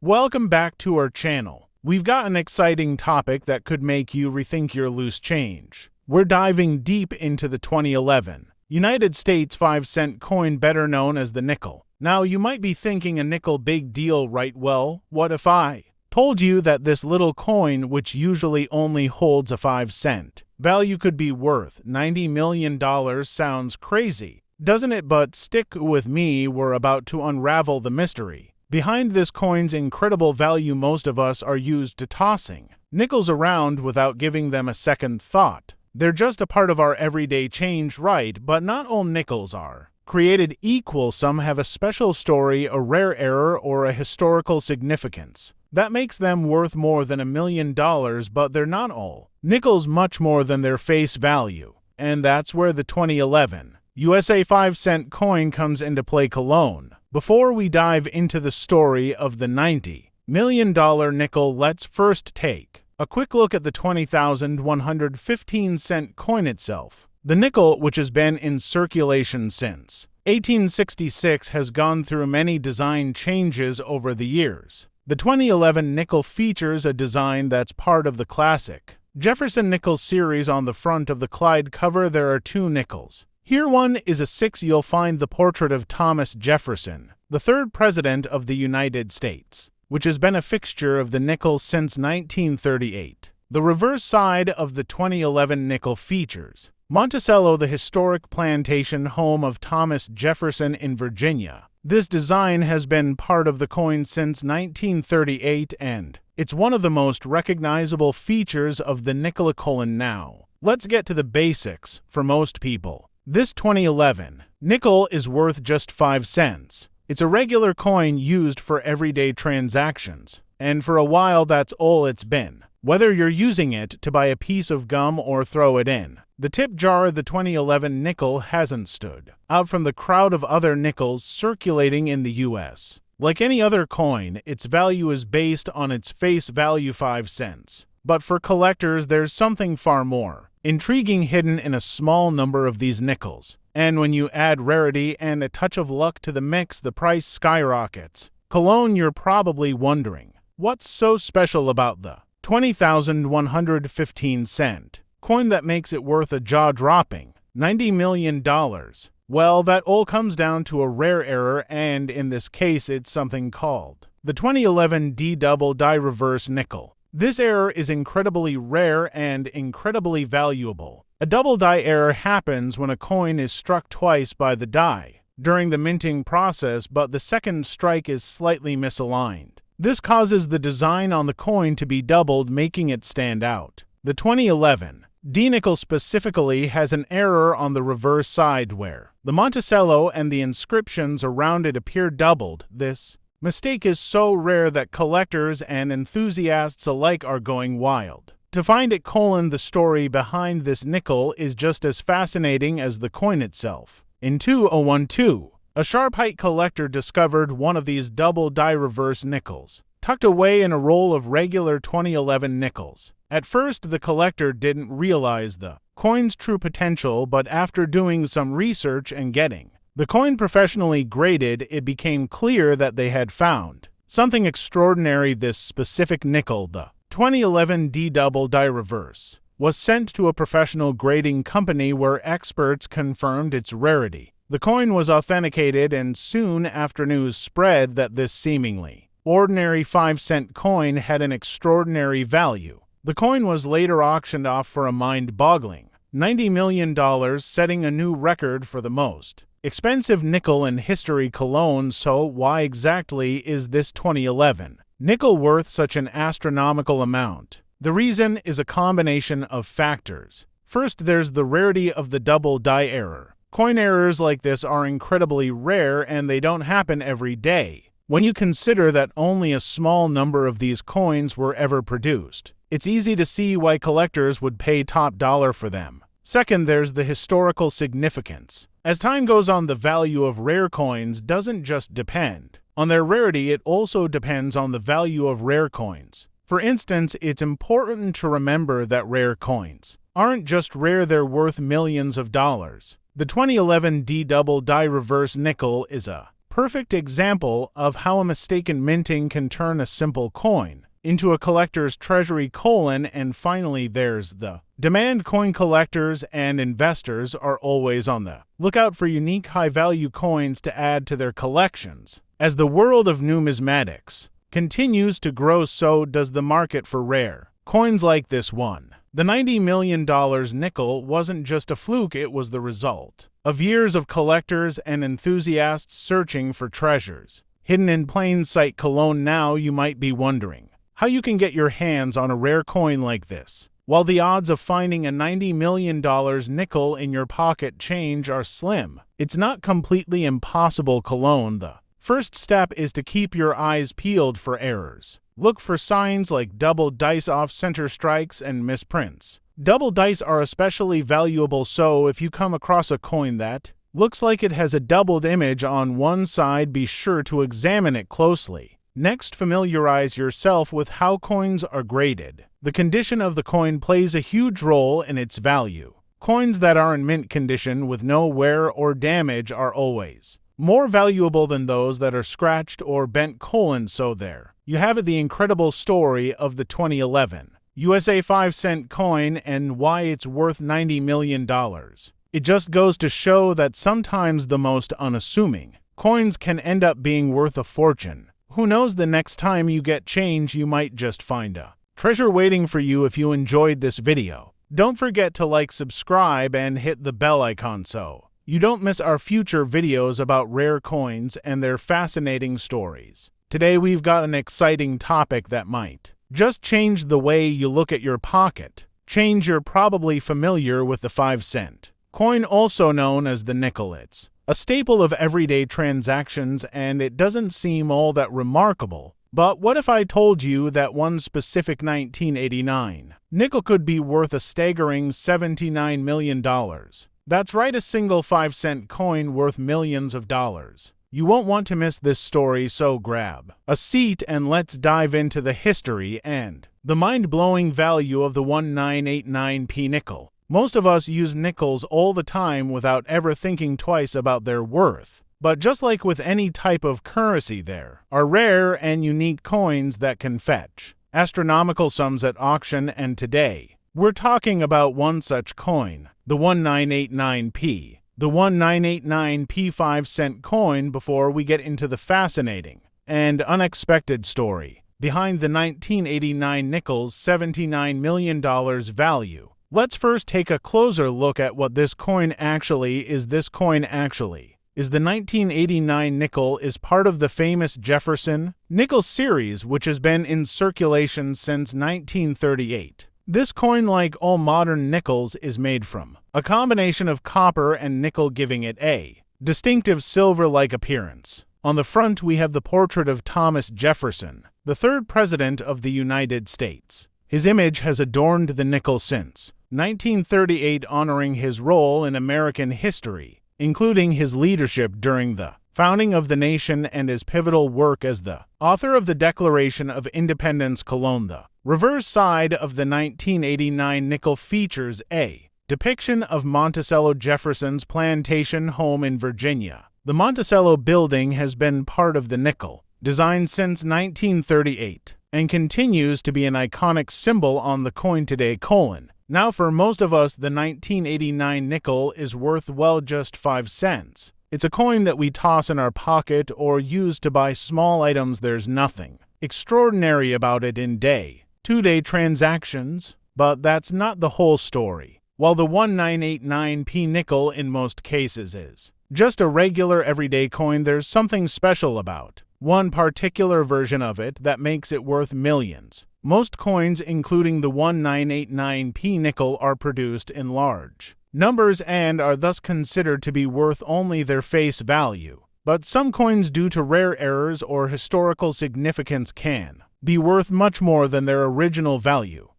Welcome back to our channel. We've got an exciting topic that could make you rethink your loose change. We're diving deep into the 2011 United States 5-cent coin, better known as the nickel. Now, you might be thinking, a nickel, big deal, right? Well, what if I told you that this little coin, which usually only holds a 5-cent value, could be worth $90 million? Sounds crazy, doesn't it? But stick with me, we're about to unravel the mystery behind this coin's incredible value. Most of us are used to tossing nickels around without giving them a second thought. They're just a part of our everyday change, right? But not all nickels are created equal. Some have a special story, a rare error, or a historical significance that makes them worth more than $1 million, but they're not all nickels much more than their face value. And that's where the 2011 USA 5-cent coin comes into play. Cologne. Before we dive into the story of the $90 million nickel, let's first take a quick look at the 20,115-cent coin itself. The nickel, which has been in circulation since 1866, has gone through many design changes over the years. The 2011 nickel features a design that's part of the classic Jefferson nickel series. On the front of the Clyde cover, there are two nickels. Here one is a 6. You'll find the portrait of Thomas Jefferson, the third president of the United States, which has been a fixture of the nickel since 1938. The reverse side of the 2011 nickel features Monticello, the historic plantation home of Thomas Jefferson in Virginia. This design has been part of the coin since 1938, and it's one of the most recognizable features of the nickel. Now, let's get to the basics. For most people, this 2011 nickel is worth just 5 cents. It's a regular coin used for everyday transactions, and for a while that's all it's been. Whether you're using it to buy a piece of gum or throw it in the tip jar, the 2011 nickel hasn't stood out from the crowd of other nickels circulating in the US. Like any other coin, its value is based on its face value, 5 cents. But for collectors, there's something far more intriguing hidden in a small number of these nickels. And when you add rarity and a touch of luck to the mix, the price skyrockets. Cologne, you're probably wondering, what's so special about the 20,115-cent coin that makes it worth a jaw-dropping $90 million? Well, that all comes down to a rare error, and in this case, it's something called the 2011 double die reverse nickel. This error is incredibly rare and incredibly valuable. A double die error happens when a coin is struck twice by the die during the minting process, but the second strike is slightly misaligned. This causes the design on the coin to be doubled, making it stand out. The 2011 D-nickel specifically has an error on the reverse side where the Monticello and the inscriptions around it appear doubled. This mistake is so rare that collectors and enthusiasts alike are going wild to find it. The story behind this nickel is just as fascinating as the coin itself. In 2012, a sharp-eyed collector discovered one of these double die reverse nickels tucked away in a roll of regular 2011 nickels. At first, the collector didn't realize the coin's true potential, but after doing some research and getting the coin professionally graded, it became clear that they had found something extraordinary. This specific nickel, the 2011 D double die reverse, was sent to a professional grading company where experts confirmed its rarity. The coin was authenticated, and soon after news spread that this seemingly ordinary 5-cent coin had an extraordinary value. The coin was later auctioned off for a mind-boggling $90 million, setting a new record for the most expensive nickel in history. Cologne. So why exactly is this 2011 nickel worth such an astronomical amount? The reason is a combination of factors. First, there's the rarity of the double die error. Coin errors like this are incredibly rare, and they don't happen every day. When you consider that only a small number of these coins were ever produced, it's easy to see why collectors would pay top dollar for them. Second, there's the historical significance. As time goes on, the value of rare coins doesn't just depend on their rarity, it also depends on the value of rare coins. For instance, it's important to remember that rare coins aren't just rare, they're worth millions of dollars. The 2011 D double die reverse nickel is a perfect example of how a mistaken minting can turn a simple coin into a collector's treasury. And finally, there's the demand. Coin collectors and investors are always on the lookout for unique high-value coins to add to their collections. As the world of numismatics continues to grow, so does the market for rare coins like this one. The $90 million nickel wasn't just a fluke, it was the result of years of collectors and enthusiasts searching for treasures hidden in plain sight. Now you might be wondering how you can get your hands on a rare coin like this. While the odds of finding a $90 million nickel in your pocket change are slim, it's not completely impossible. The first step is to keep your eyes peeled for errors. Look for signs like double dice, off-center strikes, and misprints. Double dice are especially valuable, so if you come across a coin that looks like it has a doubled image on one side, be sure to examine it closely. Next, familiarize yourself with how coins are graded. The condition of the coin plays a huge role in its value. Coins that are in mint condition with no wear or damage are always more valuable than those that are scratched or bent. So there you have it, the incredible story of the 2011 USA 5-cent coin and why it's worth $90 million. It just goes to show that sometimes the most unassuming coins can end up being worth a fortune. Who knows, the next time you get change, you might just find a treasure waiting for you. If you enjoyed this video, don't forget to like, subscribe, and hit the bell icon so you don't miss our future videos about rare coins and their fascinating stories. Today we've got an exciting topic that might just change the way you look at your pocket. You're probably familiar with the 5-cent coin, also known as the nickel. It's a staple of everyday transactions, and it doesn't seem all that remarkable. But what if I told you that one specific 1989 nickel could be worth a staggering $79 million? That's right, a single 5-cent coin worth millions of dollars. You won't want to miss this story, so grab a seat and let's dive into the history and the mind-blowing value of the 1989 nickel. Most of us use nickels all the time without ever thinking twice about their worth. But just like with any type of currency, there are rare and unique coins that can fetch astronomical sums at auction, and today we're talking about one such coin, the 1989p. The 1989p 5-cent coin. Before we get into the fascinating and unexpected story behind the 1989 nickel's $79 million value, let's first take a closer look at what this coin actually is. This coin actually is the 1989 nickel, is part of the famous Jefferson nickel series, which has been in circulation since 1938. This coin, like all modern nickels, is made from a combination of copper and nickel, giving it a distinctive silver-like appearance. On the front, we have the portrait of Thomas Jefferson, the third president of the United States. His image has adorned the nickel since 1938, honoring his role in American history, including his leadership during the founding of the nation and his pivotal work as the author of the Declaration of Independence. The reverse side of the 1989 nickel features a depiction of Monticello Jefferson's plantation home in Virginia. The Monticello building has been part of the nickel design since 1938 and continues to be an iconic symbol on the coin today. Now, for most of us, the 1989 nickel is worth, well, just 5 cents. It's a coin that we toss in our pocket or use to buy small items. There's nothing extraordinary about it in day-to-day transactions, but that's not the whole story. While the 1989p nickel in most cases is just a regular everyday coin, there's something special about one particular version of it that makes it worth millions. Most coins, including the 1989p nickel, are produced in large numbers and are thus considered to be worth only their face value. But some coins, due to rare errors or historical significance, can be worth much more than their original value.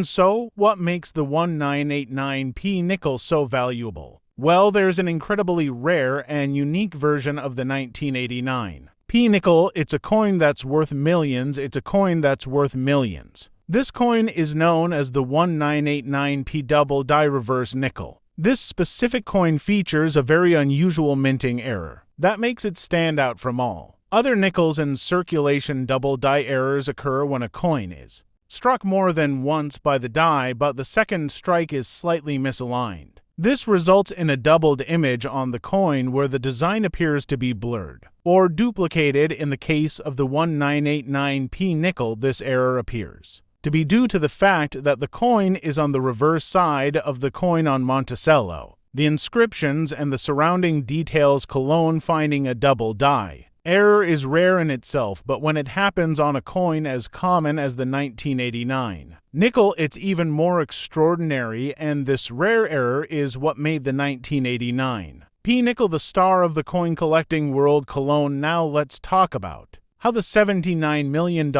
So, what makes the 1989p nickel so valuable? Well, there's an incredibly rare and unique version of the 1989p nickel. It's a coin that's worth millions. It's a coin that's worth millions. This coin is known as the 1989p double die reverse nickel. This specific coin features a very unusual minting error. That makes it stand out from all other nickels in circulation. Double die errors occur when a coin is struck more than once by the die, but the second strike is slightly misaligned. This results in a doubled image on the coin where the design appears to be blurred or duplicated. In the case of the 1989p nickel, this error appears to be due to the fact that the coin is on the reverse side of the coin on Monticello. The inscriptions and the surrounding details Cologne finding a double die error is rare in itself, but when it happens on a coin as common as the 1989 nickel, it's even more extraordinary, and this rare error is what made the 1989 P nickel the star of the coin collecting world. Cologne. Now let's talk about how the $79 million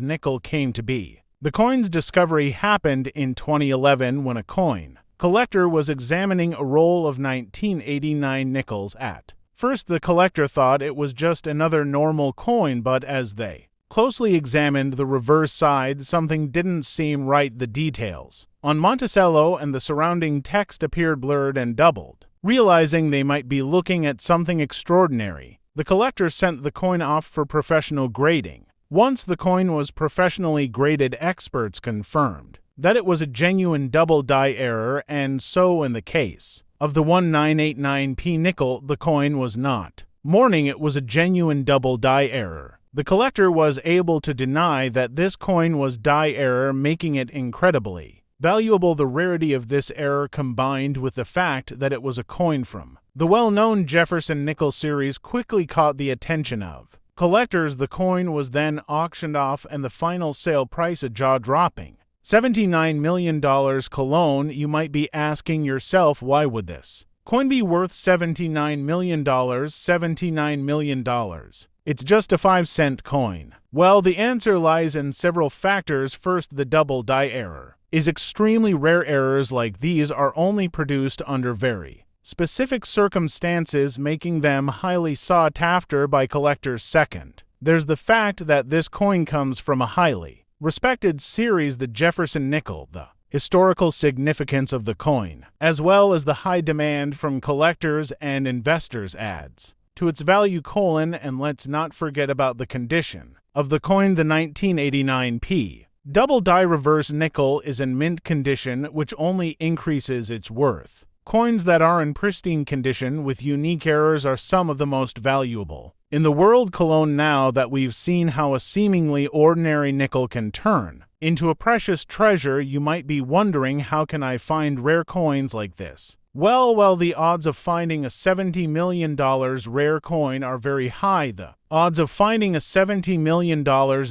nickel came to be. The coin's discovery happened in 2011 when a coin collector was examining a roll of 1989 nickels. At first, the collector thought it was just another normal coin, but as they closely examined the reverse side, something didn't seem right. The details on Monticello and the surrounding text appeared blurred and doubled. Realizing they might be looking at something extraordinary, the collector sent the coin off for professional grading. Once the coin was professionally graded, experts confirmed that it was a genuine double die error, and so in the case of the 1989p nickel, the coin was not mourning, it was a genuine double die error. The collector was able to deny that this coin was die error, making it incredibly valuable. The rarity of this error combined with the fact that it was a coin from the well-known Jefferson nickel series quickly caught the attention of collectors. The coin was then auctioned off and the final sale price a jaw-dropping $79 million. Cologne. You might be asking yourself, why would this coin be worth $79 million? $79 million. It's just a 5-cent coin. Well, the answer lies in several factors. First, the double die error is extremely rare. Errors like these are only produced under very specific circumstances, making them highly sought after by collectors. Second, there's the fact that this coin comes from a highly respected series, the Jefferson nickel. The historical significance of the coin, as well as the high demand from collectors and investors, adds to its value. And let's not forget about the condition of the coin. The 1989p double die reverse nickel is in mint condition, which only increases its worth. Coins that are in pristine condition with unique errors are some of the most valuable in the world. Cologne. Now that we've seen how a seemingly ordinary nickel can turn into a precious treasure, you might be wondering, how can I find rare coins like this? Well, the odds of finding a $70 million rare coin are very high. The odds of finding a $70 million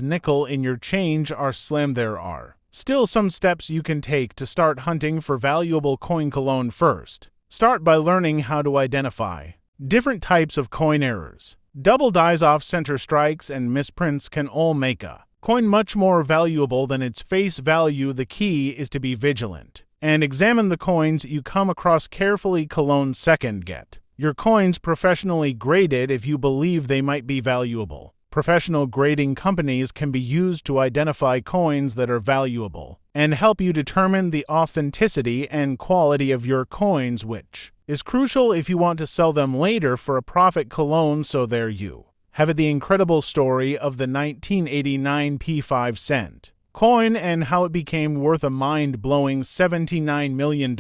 nickel in your change are slim. There are still some steps you can take to start hunting for valuable coin. Cologne. First, start by learning how to identify different types of coin errors. Double dies, off-center strikes, and misprints can all make a coin much more valuable than its face value. The key is to be vigilant and examine the coins you come across carefully. Cologne. Second, get your coins professionally graded if you believe they might be valuable. Professional grading companies can be used to identify coins that are valuable and help you determine the authenticity and quality of your coins, which is crucial if you want to sell them later for a profit. Cologne. So there you have it, the incredible story of the 1989 P5 coin and how it became worth a mind-blowing $79 million.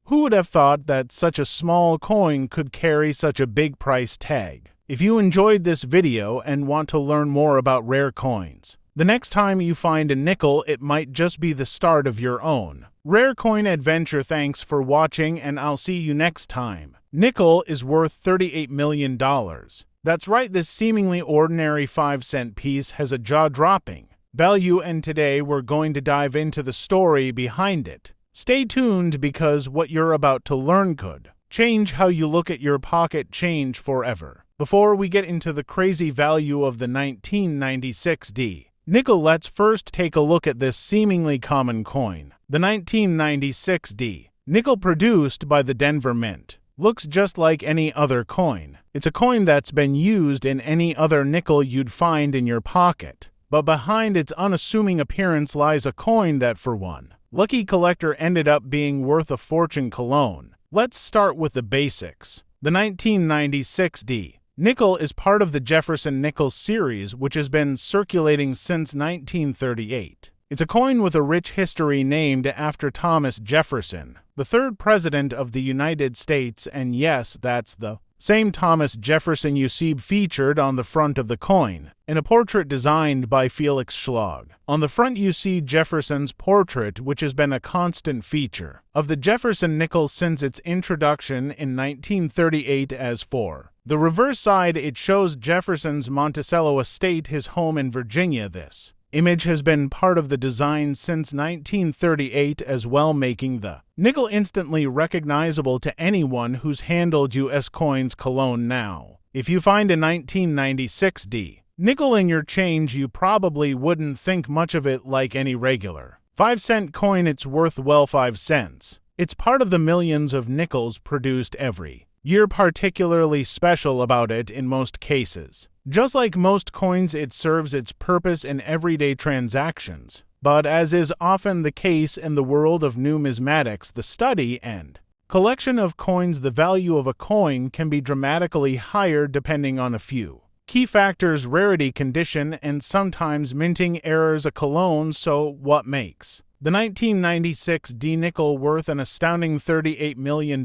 Who would have thought that such a small coin could carry such a big price tag? If you enjoyed this video and want to learn more about rare coins, the next time you find a nickel, it might just be the start of your own rare coin adventure. Thanks for watching, and I'll see you next time. Nickel is worth $38 million. That's right, this seemingly ordinary 5-cent piece has a jaw-dropping value, and today we're going to dive into the story behind it. Stay tuned, because what you're about to learn could change how you look at your pocket change forever. Before we get into the crazy value of the 1996D nickel, let's first take a look at this seemingly common coin. The 1996D nickel, produced by the Denver Mint, looks just like any other coin. It's a coin that's been used in any other nickel you'd find in your pocket. But behind its unassuming appearance lies a coin that, for one lucky collector, ended up being worth a fortune. Cologne. Let's start with the basics. The 1996D Nickel is part of the Jefferson nickel series, which has been circulating since 1938. It's a coin with a rich history named after Thomas Jefferson, the third president of the United States, and yes, that's the same Thomas Jefferson you see featured on the front of the coin, in a portrait designed by Felix Schlag. On the front you see Jefferson's portrait, which has been a constant feature of the Jefferson nickel since its introduction in 1938 as for. The reverse side, it shows Jefferson's Monticello estate, his home in Virginia. This image has been part of the design since 1938 as well, making the nickel instantly recognizable to anyone who's handled U.S. coins cologne now. If you find a 1996 D nickel in your change, you probably wouldn't think much of it like any regular 5-cent coin. It's worth well 5 cents. It's part of the millions of nickels produced every year, particularly special about it in most cases. Just like most coins, it serves its purpose in everyday transactions. But as is often the case in the world of numismatics, the study and collection of coins, the value of a coin can be dramatically higher depending on a few key factors: rarity, condition, and sometimes minting errors. A cologne. So what makes the 1996 D nickel worth an astounding $38 million?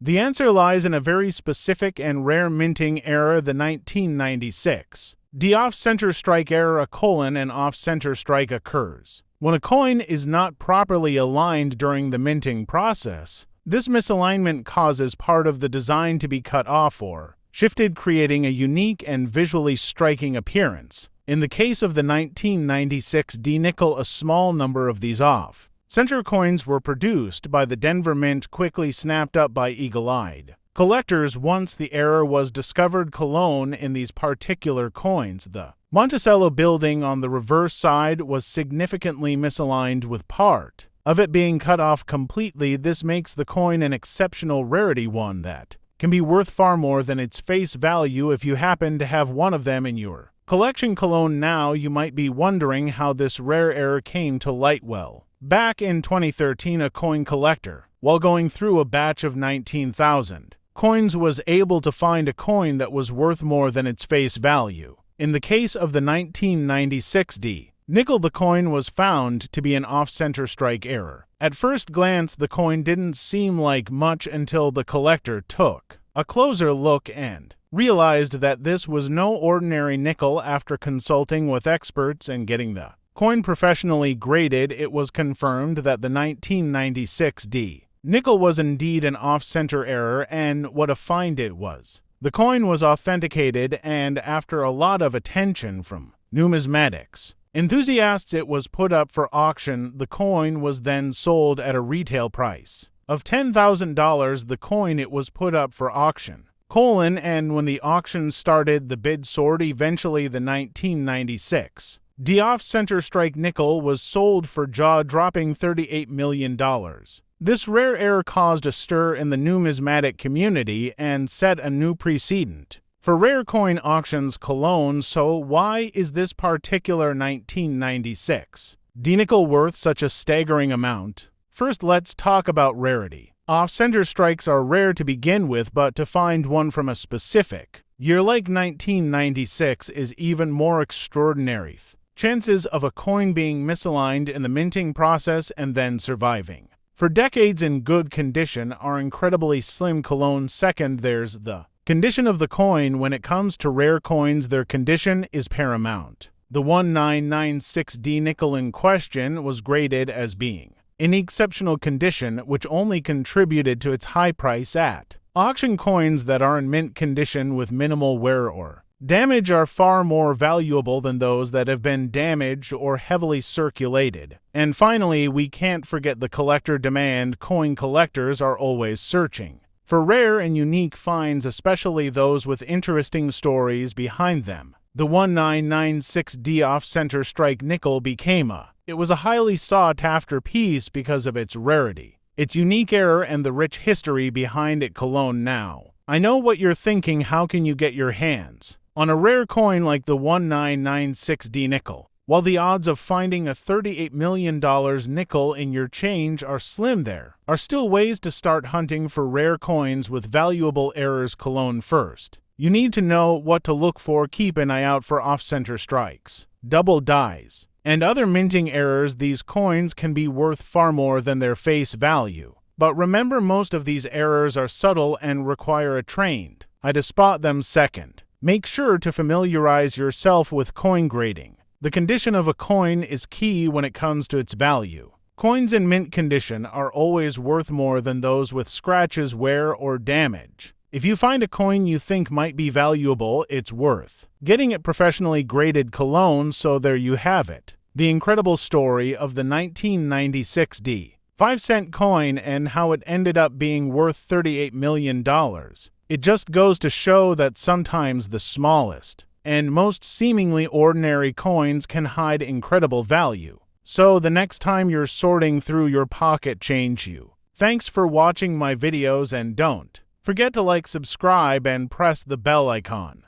The answer lies in a very specific and rare minting error, the 1996 D off-center strike error. A colon and off-center strike occurs when a coin is not properly aligned during the minting process. This misalignment causes part of the design to be cut off or shifted, creating a unique and visually striking appearance. In the case of the 1996 D nickel, a small number of these off-center coins were produced by the Denver Mint, quickly snapped up by eagle-eyed collectors once the error was discovered. Cologne in these particular coins, the Monticello building on the reverse side was significantly misaligned, with part of it being cut off completely. This makes the coin an exceptional rarity, one that can be worth far more than its face value if you happen to have one of them in your collection. Cologne. Now you might be wondering how this rare error came to light. Well, back in 2013, a coin collector, while going through a batch of 19,000 coins, was able to find a coin that was worth more than its face value. In the case of the 1996 D nickel, the coin was found to be an off-center strike error. At first glance, the coin didn't seem like much until the collector took a closer look and realized that this was no ordinary nickel. After consulting with experts and getting the coin professionally graded, it was confirmed that the 1996 D nickel was indeed an off-center error, and what a find it was. The coin was authenticated, and after a lot of attention from numismatics enthusiasts, it was put up for auction. The coin was then sold at a retail price of $10,000. The coin, it was put up for auction, and when the auction started, the bid soared. Eventually, the 1996 D off-center strike nickel was sold for jaw-dropping $38 million. This rare error caused a stir in the numismatic community and set a new precedent for rare coin auctions. Cologne. So why is this particular 1996 D nickel worth such a staggering amount? First, let's talk about rarity. Off-center strikes are rare to begin with, but to find one from a specific year like 1996 is even more extraordinary. Chances of a coin being misaligned in the minting process and then surviving for decades in good condition are incredibly slim. Cologne. Second, there's the condition of the coin. When it comes to rare coins, their condition is paramount. The 1996 D nickel in question was graded as being in exceptional condition, which only contributed to its high price at auction. Coins that are in mint condition with minimal wear or damage are far more valuable than those that have been damaged or heavily circulated. And finally, we can't forget the collector demand. Coin collectors are always searching for rare and unique finds, especially those with interesting stories behind them. The 1996 D off-center strike nickel it was a highly sought-after piece because of its rarity, its unique error, and the rich history behind it. Cologne. Now, I know what you're thinking. How can you get your hands on a rare coin like the 1996 D nickel? While the odds of finding a $38 million nickel in your change are slim, there are still ways to start hunting for rare coins with valuable errors. Cologne. First, You need to know what to look for. Keep an eye out for off-center strikes, double dies, and other minting errors. These coins can be worth far more than their face value. But remember, most of these errors are subtle and require a trained eye to spot them. Second, make sure to familiarize yourself with coin grading. The condition of a coin is key when it comes to its value. Coins in mint condition are always worth more than those with scratches, wear, or damage. If you find a coin you think might be valuable, it's worth getting it professionally graded cologne. So there you have it. The incredible story of the 1996 5-cent coin and how it ended up being worth $38 million. It just goes to show that sometimes the smallest and most seemingly ordinary coins can hide incredible value. So the next time you're sorting through your pocket change, thanks for watching my videos, and don't forget to like, subscribe, and press the bell icon.